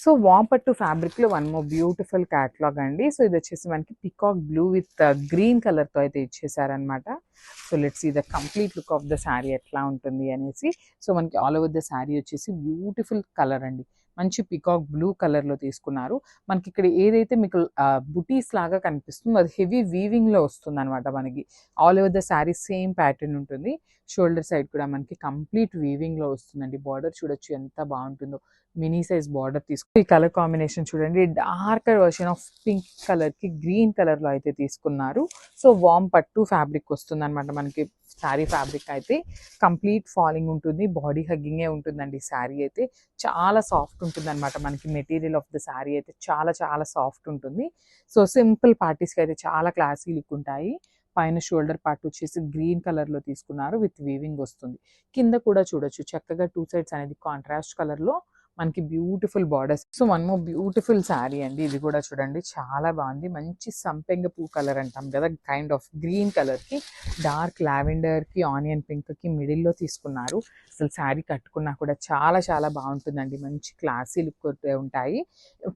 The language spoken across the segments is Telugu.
సో వామ్ పట్టు ఫ్యాబ్రిక్ లో వన్ మోర్ బ్యూటిఫుల్ క్యాటలాగ్ అండి. సో ఇది వచ్చేసి మనకి peacock blue with green colour తో అయితే ఇచ్చేసారనమాట. So let's see the complete look of the sari ఎట్లా ఉంటుంది అనేసి. సో మనకి ఆల్ ఓవర్ ద శారీ వచ్చేసి బ్యూటిఫుల్ కలర్ అండి, మంచి పికాక్ బ్లూ కలర్ లో తీసుకున్నారు. మనకి ఇక్కడ ఏదైతే మీకు బుటీస్ లాగా కనిపిస్తుందో అది హెవీ వీవింగ్ లో వస్తుంది అనమాట. మనకి all over the sari same pattern ఉంటుంది. షోల్డర్ సైడ్ కూడా మనకి కంప్లీట్ వీవింగ్ లో వస్తుందండి. బార్డర్ చూడొచ్చు ఎంత బాగుంటుందో, మినీ సైజ్ బార్డర్ తీసుకుని ఈ కలర్ కాంబినేషన్ చూడండి, darker version of pink colour కి గ్రీన్ కలర్ లో అయితే తీసుకున్నారు. సో వామ్ పట్టు ఫ్యాబ్రిక్ వస్తుంది అనమాట మనకి. శారీ ఫ్యాబ్రిక్ అయితే కంప్లీట్ ఫాలింగ్ ఉంటుంది, బాడీ హగ్గింగే ఉంటుందండి. శారీ అయితే చాలా సాఫ్ట్ ఉంటుంది అనమాట. మనకి మెటీరియల్ ఆఫ్ ద శారీ అయితే చాలా చాలా సాఫ్ట్ ఉంటుంది. సో సింపుల్ పార్టీస్కి అయితే చాలా క్లాసీ లుక్ ఉంటాయి. పైన షోల్డర్ పార్ట్ వచ్చేసి గ్రీన్ కలర్ లో తీసుకున్నారు, విత్ వీవింగ్ వస్తుంది. కింద కూడా చూడొచ్చు చక్కగా టూ సైడ్స్ అనేది కాంట్రాస్ట్ కలర్ లో మనకి beautiful borders. So one more beautiful sari అండి. ఇది కూడా చూడండి చాలా బాగుంది. మంచి సంపెంగ పూ కలర్ అంటాం కదా, కైండ్ ఆఫ్ గ్రీన్ కలర్ కి డార్క్ లావెండర్ కి ఆనియన్ పింక్ కి మిడిల్ లో తీసుకున్నారు. అసలు శారీ కట్టుకున్నా కూడా చాలా చాలా బాగుంటుందండి. మంచి క్లాసీ లుక్ ఉంటాయి.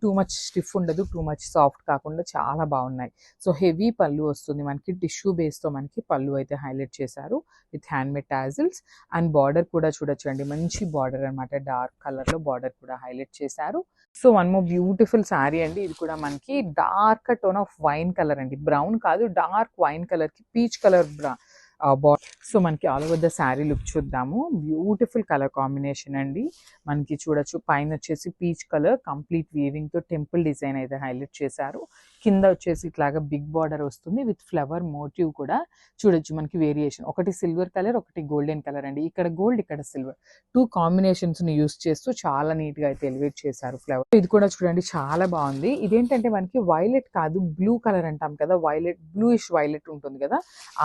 టూ మచ్ స్టిఫ్ ఉండదు, టూ మచ్ సాఫ్ట్ కాకుండా చాలా బాగున్నాయి. సో హెవీ పళ్ళు వస్తుంది మనకి. టిష్యూ బేస్ తో మనకి పళ్ళు అయితే హైలైట్ చేశారు with hand made tassels. And border కూడా చూడొచ్చండి, మంచి బార్డర్ అనమాట. డార్క్ కలర్ లో బార్డర్ కూడా హైలైట్ చేశారు. So one more beautiful sari అండి. ఇది కూడా మనకి dark tone of wine colour అండి, బ్రౌన్ కాదు, డార్క్ వైన్ కలర్ కి పీచ్ కలర్ సో మనకి all over the sari look చూద్దాము. బ్యూటిఫుల్ కలర్ కాంబినేషన్ అండి. మనకి చూడొచ్చు పైన వచ్చేసి పీచ్ కలర్ కంప్లీట్ వీవింగ్ తో టెంపుల్ డిజైన్ అయితే హైలైట్ చేశారు. కింద వచ్చేసి ఇట్లాగా బిగ్ బార్డర్ వస్తుంది విత్ ఫ్లవర్ మోటివ్ కూడా చూడొచ్చు. మనకి వేరియేషన్ ఒకటి సిల్వర్ కలర్, ఒకటి గోల్డెన్ కలర్ అండి. ఇక్కడ గోల్డ్, ఇక్కడ సిల్వర్, టూ కాంబినేషన్స్ ని యూస్ చేస్తూ చాలా నీట్ గా అయితే ఎలివేట్ చేశారు ఫ్లవర్. ఇది కూడా చూడండి చాలా బాగుంది. ఇదేంటంటే మనకి వైలెట్ కాదు, బ్లూ కలర్ అంటాం కదా, వైలెట్ బ్లూయిష్ వైలెట్ ఉంటుంది కదా,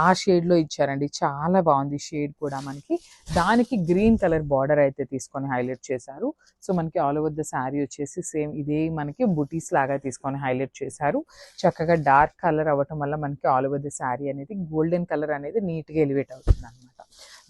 ఆ షేడ్ లో ఇచ్చారండి. చాలా బాగుంది షేడ్ కూడా మనకి. దానికి గ్రీన్ కలర్ బార్డర్ అయితే తీసుకొని హైలైట్ చేశారు. సో మనకి ఆల్ ఓవర్ ద శారీ వచ్చేసి సేమ్ ఇదే మనకి బుటీస్ లాగా తీసుకొని హైలైట్ చేశారు. చక్కగా డార్క్ కలర్ అవ్వటం వల్ల మనకి ఆల్ ఓవర్ ద శారీ అనేది గోల్డెన్ కలర్ అనేది నీట్ గా ఎలివేట్ అవుతుంది అనమాట.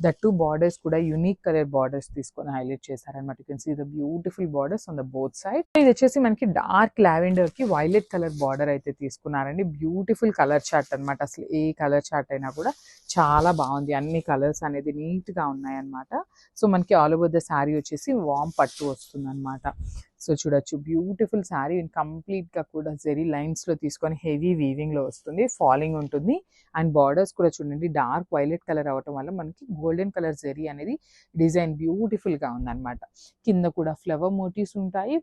దట్ టూ బార్డర్స్ కూడా యూనిక్ కలర్ బార్డర్స్ తీసుకొని హైలైట్ చేశారనమాట. You can see the beautiful borders on the both side. ఇది వచ్చేసి మనకి డార్క్ లావెండర్ కి వైలెట్ కలర్ బార్డర్ అయితే తీసుకున్నారండి. బ్యూటిఫుల్ కలర్ చార్ట్ అనమాట. అసలు ఏ కలర్ చార్ట్ అయినా కూడా చాలా బాగుంది. అన్ని కలర్స్ అనేది నీట్ గా ఉన్నాయి అనమాట. సో మనకి ఆల్ ఓవర్ ద శారీ వచ్చేసి వామ్ పట్టు వస్తుంది అనమాట. సో చూడొచ్చు బ్యూటిఫుల్ శారీ. కంప్లీట్ గా కూడా జెరీ లైన్స్ లో తీసుకొని హెవీ వీవింగ్ లో వస్తుంది, ఫాలింగ్ ఉంటుంది. అండ్ బార్డర్స్ కూడా చూడండి డార్క్ వైలెట్ కలర్ అవటం వల్ల మనకి గోల్డెన్ కలర్ జెరీ అనేది డిజైన్ బ్యూటిఫుల్ గా ఉంది అనమాట. కింద కూడా ఫ్లవర్ మోటివ్స్ ఉంటాయి.